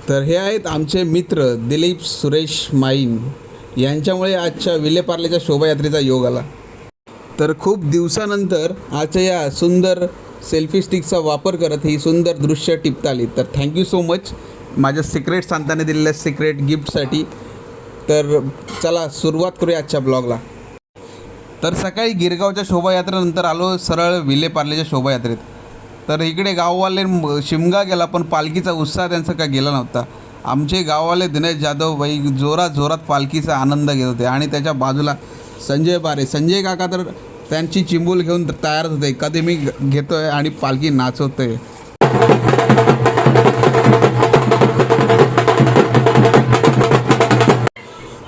तर हे आहेत आमचे मित्र दिलीप सुरेश माईन. यांच्यामुळे आजच्या विलेपार्लेच्या शोभायात्रेचा योग आला. तर खूप दिवसानंतर आजच्या या सुंदर सेल्फी स्टिकचा वापर करत ही सुंदर दृश्य टिपता आली. तर थँक्यू सो मच माझ्या सिक्रेट सांगताना दिलेल्या सिक्रेट गिफ्टसाठी. तर चला सुरुवात करूया आजच्या ब्लॉगला. तर सकाळी गिरगावच्या शोभायात्रेनंतर आलो सरळ विलेपार्लेच्या शोभायात्रेत. तर इकडे गाववाले शिमगा गेला, पण पालखीचा उत्साह त्यांचा काय गेला नव्हता. आमचे गाववाले दिनेश जाधव भाई जोरात जोरात पालखीचा आनंद घेत होते. आणि त्याच्या बाजूला संजय बारे, संजय काका तर त्यांची चिंबूल घेऊन तयार होते, कधी मी घेतो आहे आणि पालखी नाचवतो आहे.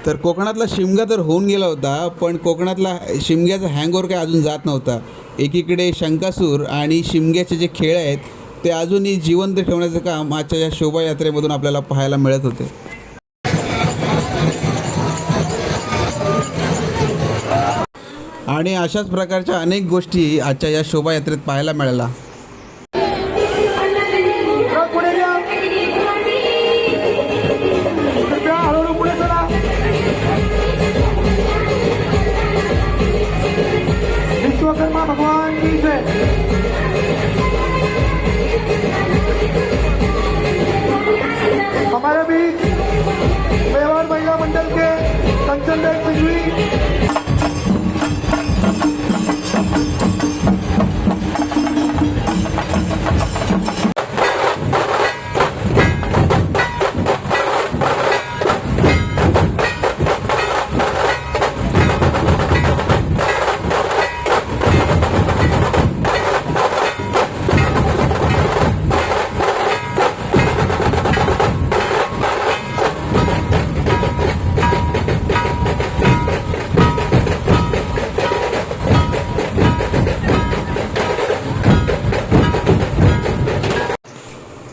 तर कोकणातला शिमगा तर होऊन गेला होता, पण कोकणातला शिमग्याचा हँगओव्हर काय अजून जात नव्हता. एकीकडे शंकासूर आणि शिमग्याचे जे खेळ आहेत ते अजूनही जिवंत ठेवण्याचं काम आजच्या या शोभायात्रेमधून आपल्याला पाहायला मिळत होते. आणि अशाच प्रकारच्या अनेक गोष्टी आजच्या या शोभायात्रेत पाहायला मिळाल्या. विश्वकर्मा भगवान की जय. हमारे बीच मेवाड़ महिला मंडल के कंचन बेग सिंघवी,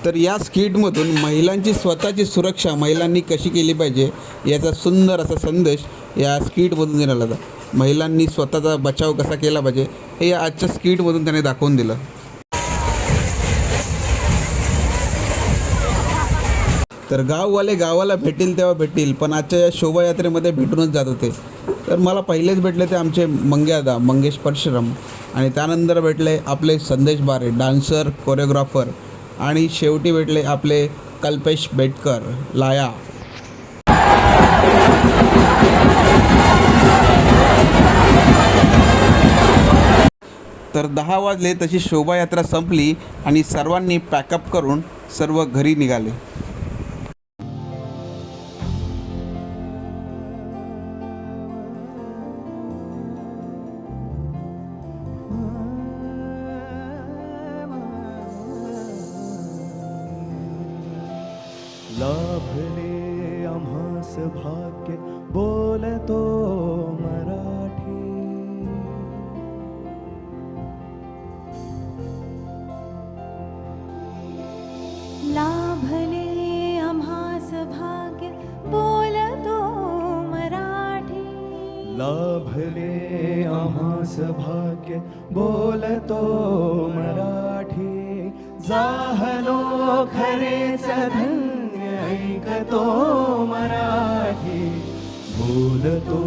तर या स्किटमधून महिलांची स्वतःची सुरक्षा महिलांनी कशी केली पाहिजे याचा सुंदर असा संदेश या स्किटमधून दिला होता. महिलांनी स्वतःचा बचाव कसा केला पाहिजे हे या आजच्या स्किटमधून त्याने दाखवून दिलं. तर गाववाले गावाला भेटेल तेव्हा भेटतील, पण आजच्या या शोभायात्रेमध्ये भेटूनच जात होते. तर मला पहिलेच भेटले ते आमचे मंग्यादा मंगेश परशुराम, आणि त्यानंतर भेटले आपले संदेश बारे डान्सर कोरिओग्राफर, आणि शेवटी भेटले आपले कल्पेश बेटकर लाया. तर 10 वाजले तशी शोभायात्रा संपली आणि सर्वांनी पॅकअप करून सर्व घरी निघाले. लाभले आम्हास भाग्य बोलतो मराठी. लाभले आम्हास भाग्य बोलतो मराठी. लाभले आम्हास भाग्य बोलतो मराठी. जाहलो खरेच धन्य ऐकतो मराठी. बोलतो